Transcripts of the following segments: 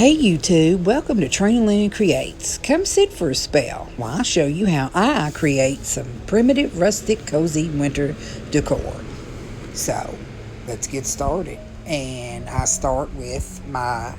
Hey YouTube, welcome to Trina Lynn Creates. Come sit for a spell while I show you how I create some primitive, rustic, cozy winter decor. So, let's get started. And I start with my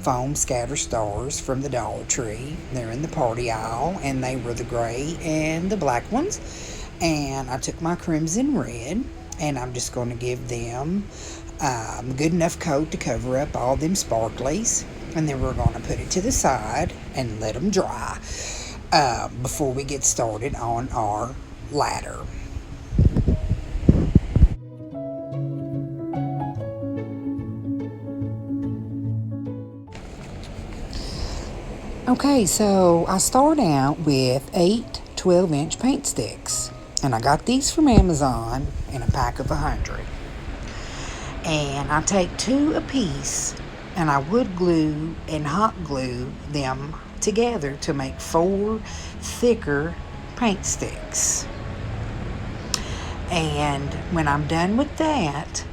foam scatter stars from the Dollar Tree. They're in the party aisle, and they were the gray and the black ones. And I took my crimson red, and I'm just going to give them a good enough coat to cover up all them sparklies. And then we're going to put it to the side and let them dry before we get started on our ladder. Okay, so I start out with 8 12-inch paint sticks. And I got these from Amazon in a pack of 100. And I take 2 a piece, and I wood glue and hot glue them together to make 4 thicker paint sticks. And when I'm done with that,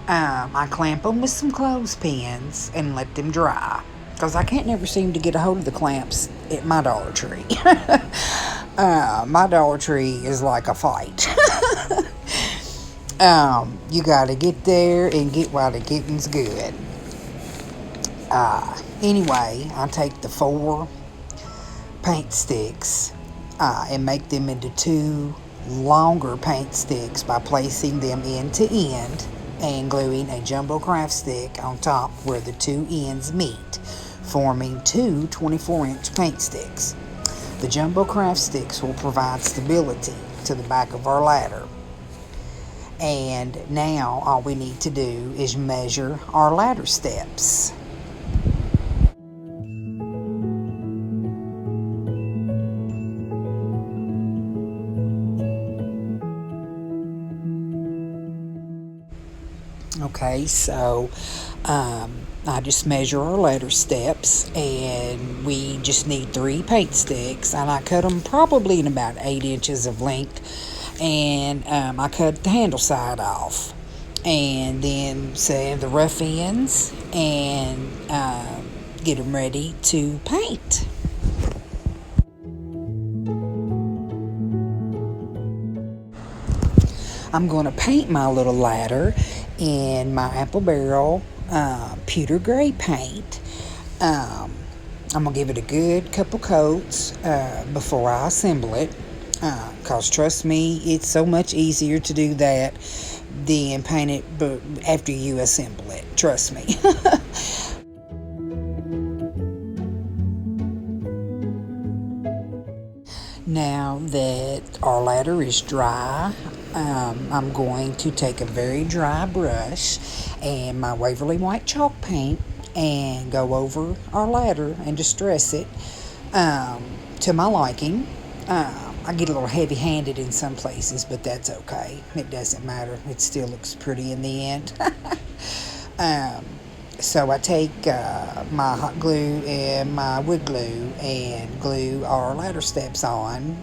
I clamp them with some clothespins and let them dry, because I can't never seem to get a hold of the clamps at my Dollar Tree. My Dollar Tree is like a fight. You gotta get there and get while the getting's good. Anyway, I take the 4 paint sticks and make them into 2 longer paint sticks by placing them end to end and gluing a jumbo craft stick on top where the 2 ends meet, forming 2 24-inch paint sticks. The jumbo craft sticks will provide stability to the back of our ladder. And now all we need to do is measure our ladder steps. Okay, so I just measure our ladder steps, and we just need 3 paint sticks, and I cut them probably in about 8 inches of length. And I cut the handle side off, and then save the rough ends and get them ready to paint. I'm going to paint my little ladder in my apple barrel pewter gray paint. I'm going to give it a good couple coats before I assemble it. Because trust me, it's so much easier to do that than paint it after you assemble it. Trust me. Now that our ladder is dry, I'm going to take a very dry brush and my Waverly White chalk paint and go over our ladder and distress it to my liking. I get a little heavy-handed in some places, but that's okay. It doesn't matter. It still looks pretty in the end. So I take my hot glue and my wood glue and glue our ladder steps on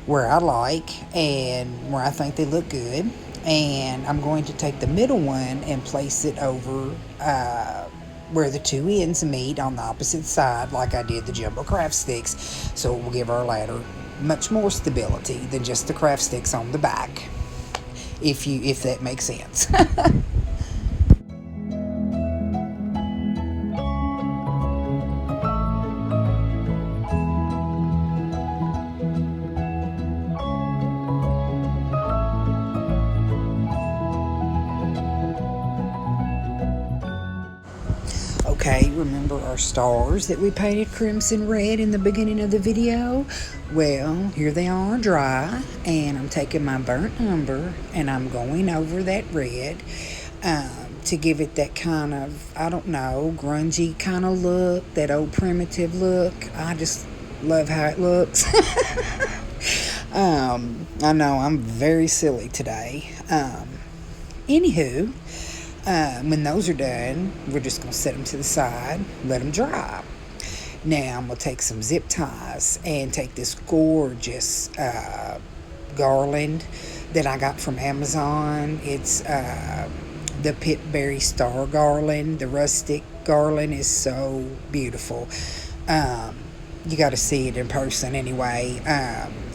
where I like and where I think they look good. And I'm going to take the middle one and place it over where the 2 ends meet on the opposite side, like I did the jumbo craft sticks, so it will give our ladder much more stability than just the craft sticks on the back, if that makes sense. Okay, remember our stars that we painted crimson red in the beginning of the video? Well, here they are dry, and I'm taking my burnt umber and I'm going over that red to give it that kind of, I don't know, grungy kind of look, that old primitive look. I just love how it looks. I know I'm very silly today. Anywho, when those are done, we're just going to set them to the side, let them dry. Now I'm going to take some zip ties and take this gorgeous garland that I got from Amazon. It's the Pitberry Star Garland, the Rustic garland is so beautiful. You got to see it in person anyway.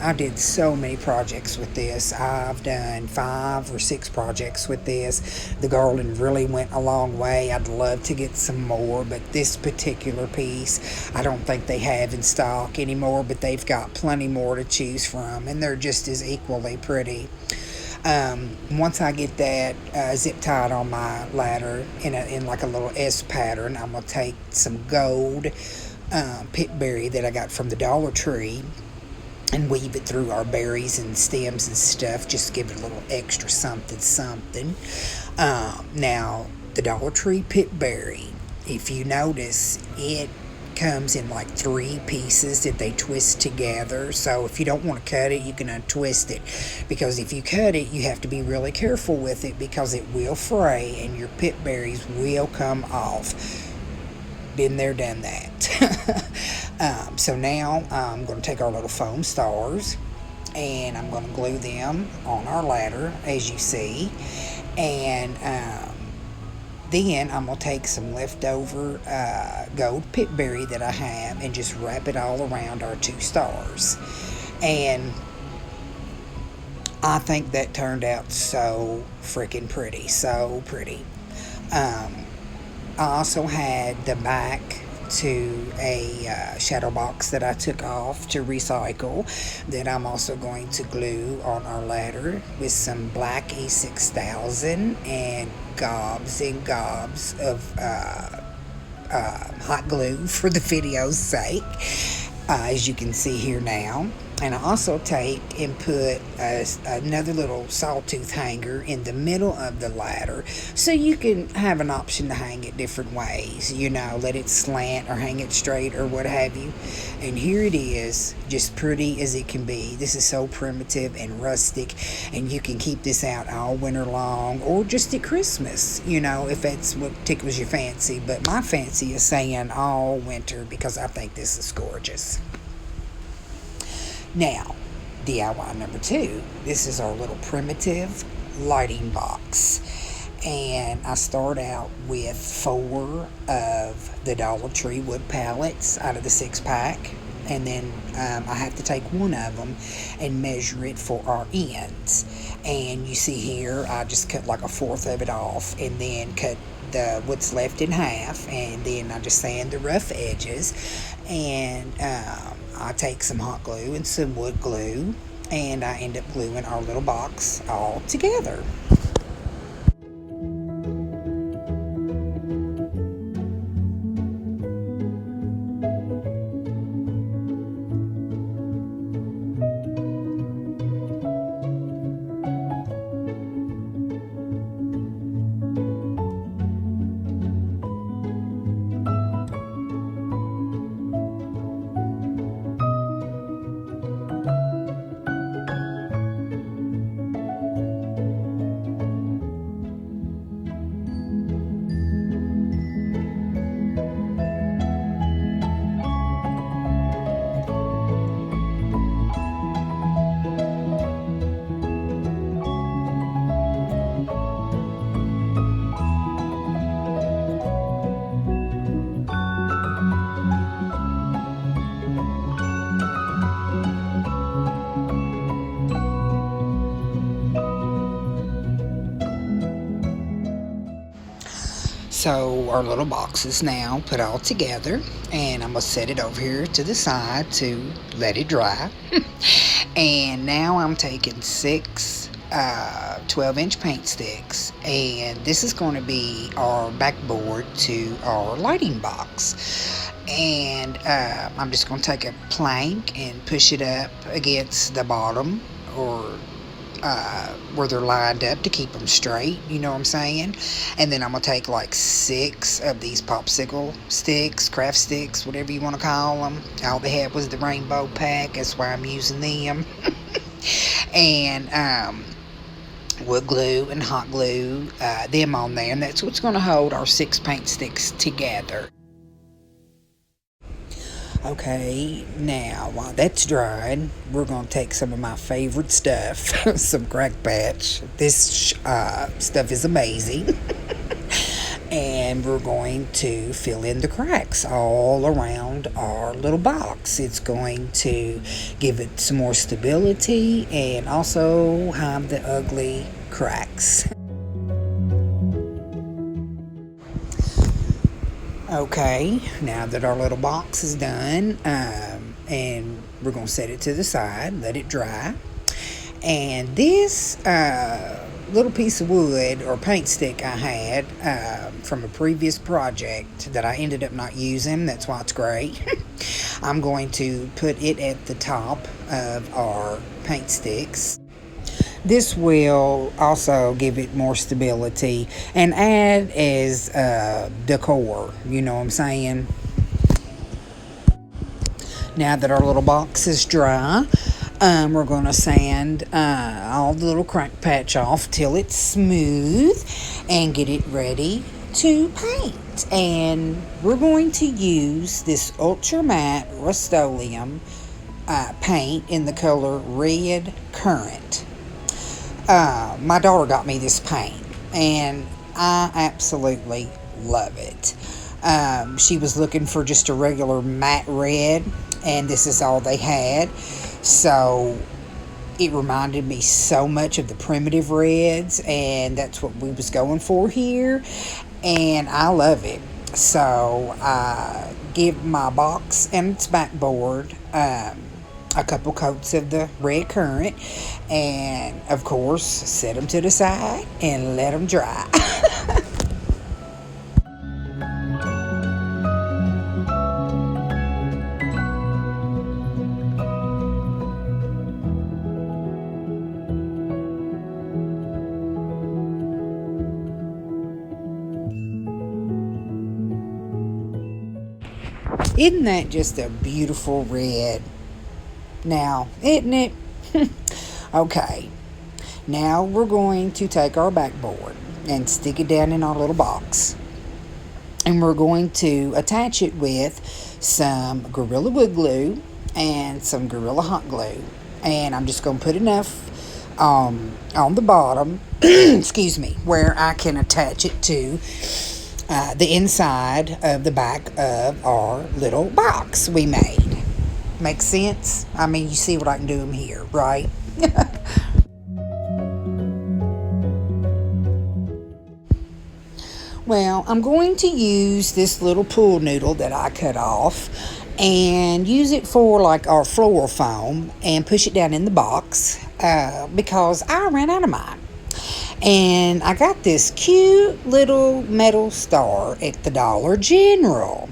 I did so many projects with this. I've done 5 or 6 projects with this. The garland really went a long way. I'd love to get some more, but this particular piece I don't think they have in stock anymore, but they've got plenty more to choose from, and they're just as equally pretty. Once I get that zip tied on my ladder in like a little S pattern, I'm gonna take some gold pitberry that I got from the Dollar Tree and weave it through our berries and stems and stuff. Just give it a little extra something. Now the Dollar Tree pitberry, if you notice, it comes in like 3 pieces that they twist together. So if you don't want to cut it, you can untwist it, because if you cut it, you have to be really careful with it because it will fray and your pit berries will come off. Been there, done that. So now I'm going to take our little foam stars and I'm going to glue them on our ladder, as you see, and then I'm going to take some leftover gold pitberry that I have and just wrap it all around our 2 stars. And I think that turned out so freaking pretty, so pretty. I also had the back to a shadow box that I took off to recycle that I'm also going to glue on our ladder with some black E6000 and gobs of hot glue for the video's sake, as you can see here now. And I also take and put another little sawtooth hanger in the middle of the ladder, so you can have an option to hang it different ways, let it slant or hang it straight or what have you. And here it is, just pretty as it can be. This is so primitive and rustic, and you can keep this out all winter long or just at Christmas, if that's what tickles your fancy. But my fancy is saying all winter because I think this is gorgeous. Now, DIY number 2. This is our little primitive lighting box. And I start out with 4 of the Dollar Tree wood pallets out of the 6-pack. And then I have to take one of them and measure it for our ends. And you see here, I just cut like 1/4 of it off and then cut what's left in half. And then I just sand the rough edges. And I take some hot glue and some wood glue, and I end up gluing our little box all together. So our little box is now put all together, and I'm going to set it over here to the side to let it dry. And now I'm taking 6 12-inch paint sticks, and this is going to be our backboard to our lighting box. And I'm just going to take a plank and push it up against the bottom, or where they're lined up to keep them straight, you know what I'm saying? And then I'm going to take like 6 of these popsicle sticks, craft sticks, whatever you want to call them. All they had was the rainbow pack, that's why I'm using them. And wood glue and hot glue them on there, and that's what's going to hold our 6 paint sticks together. Okay, now while that's drying, we're going to take some of my favorite stuff, some crack patch. This stuff is amazing. And we're going to fill in the cracks all around our little box. It's going to give it some more stability and also hide the ugly cracks. Okay, now that our little box is done, and we're going to set it to the side, let it dry. And this little piece of wood or paint stick I had from a previous project that I ended up not using, that's why it's gray. I'm going to put it at the top of our paint sticks. This will also give it more stability and add as decor, you know what I'm saying? Now that our little box is dry, we're going to sand all the little crack patch off till it's smooth and get it ready to paint. And we're going to use this ultra matte Rust-Oleum paint in the color Red Currant. My daughter got me this paint and I absolutely love it. She was looking for just a regular matte red, and this is all they had. So it reminded me so much of the primitive reds, and that's what we was going for here, and I love it. So I give my box and its backboard a couple coats of the red currant, and of course set them to the side and let them dry. Isn't that just a beautiful red? Now, isn't it? Okay, now we're going to take our backboard and stick it down in our little box. And we're going to attach it with some Gorilla Wood Glue and some Gorilla Hot Glue. And I'm just going to put enough on the bottom, excuse me, where I can attach it to the inside of the back of our little box we made. Makes sense? I mean, you see what I can do them here, right? Well, I'm going to use this little pool noodle that I cut off and use it for like our floral foam and push it down in the box because I ran out of mine. And I got this cute little metal star at the Dollar General.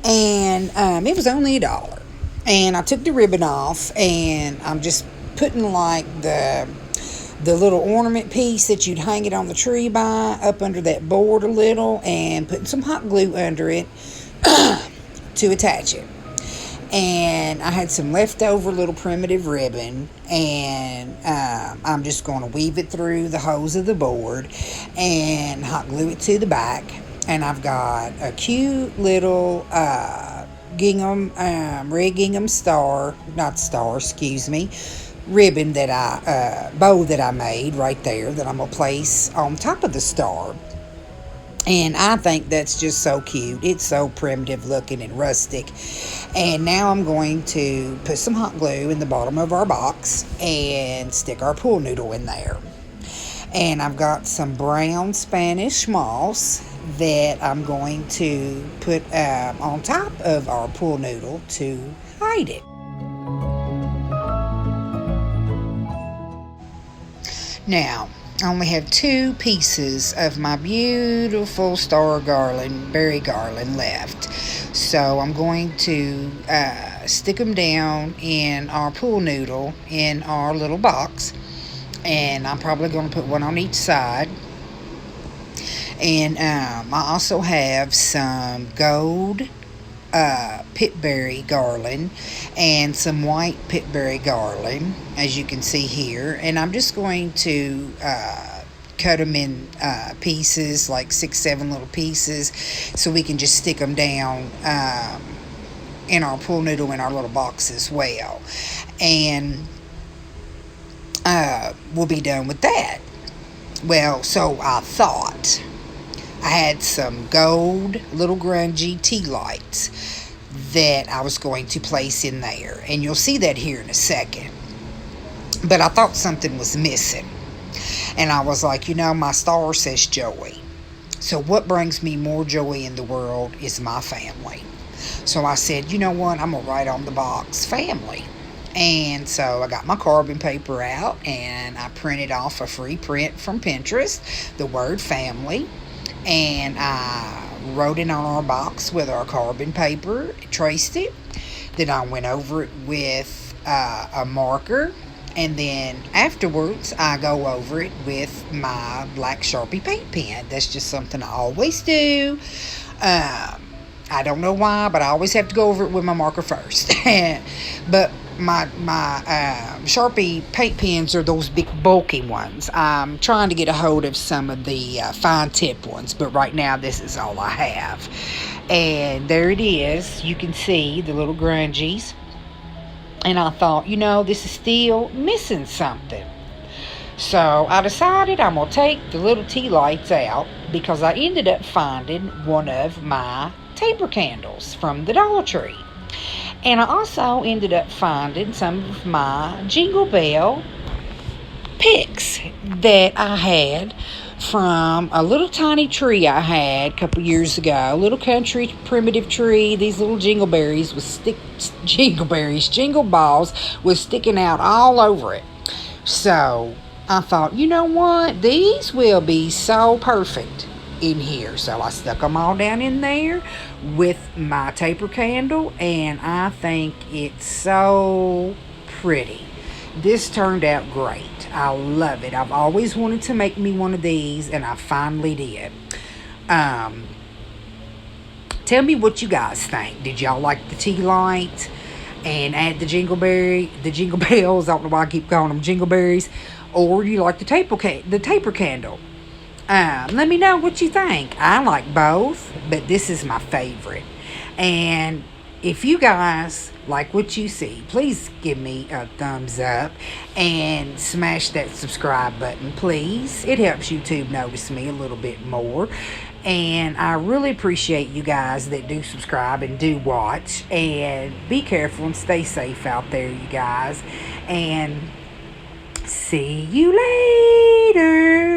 And it was only $1. And I took the ribbon off, and I'm just putting like the little ornament piece that you'd hang it on the tree by up under that board a little, and putting some hot glue under it to attach it. And I had some leftover little primitive ribbon, and I'm just going to weave it through the holes of the board and hot glue it to the back. And I've got a cute little gingham, red gingham ribbon that bow that I made right there that I'm going to place on top of the star. And I think that's just so cute. It's so primitive looking and rustic. And now I'm going to put some hot glue in the bottom of our box and stick our pool noodle in there. And I've got some brown Spanish moss that I'm going to put on top of our pool noodle to hide it. Now, I only have 2 pieces of my beautiful star garland, berry garland left. So I'm going to stick them down in our pool noodle in our little box. And I'm probably going to put one on each side. And I also have some gold pitberry garland and some white pitberry garland, as you can see here. And I'm just going to cut them in pieces, like 6-7 little pieces, so we can just stick them down in our pool noodle in our little box as well. And we'll be done with that. Well, so I thought. I had some gold little grungy tea lights that I was going to place in there. And you'll see that here in a second. But I thought something was missing. And I was like, my star says joy. So what brings me more joy in the world is my family. So I said, you know what, I'm going to write on the box, family. And so I got my carbon paper out and I printed off a free print from Pinterest, the word family. And I wrote it on our box with our carbon paper, traced it. Then I went over it with a marker. And then afterwards, I go over it with my black Sharpie paint pen. That's just something I always do. I don't know why, but I always have to go over it with my marker first. But my Sharpie paint pens are those big bulky ones. I'm trying to get a hold of some of the fine tip ones, but right now this is all I have. And there it is. You can see the little grungies. And I thought, this is still missing something. So I decided I'm going to take the little tea lights out because I ended up finding one of my taper candles from the Dollar Tree. And I also ended up finding some of my Jingle Bell picks that I had from a little tiny tree I had a couple years ago. A little country primitive tree. These little jingle balls was sticking out all over it. So I thought, you know what? These will be so perfect in here. So I stuck them all down in there with my taper candle, and I think it's so pretty. This turned out great. I love it. I've always wanted to make me one of these, and I finally did. Tell me what you guys think. Did y'all like the tea light and add the jingle bells? I don't know why I keep calling them jingleberries. Or do you like the taper candle? Let me know what you think. I like both, but this is my favorite. And if you guys like what you see, please give me a thumbs up and smash that subscribe button, please. It helps YouTube notice me a little bit more. And I really appreciate you guys that do subscribe and do watch. And be careful and stay safe out there, you guys. And see you later.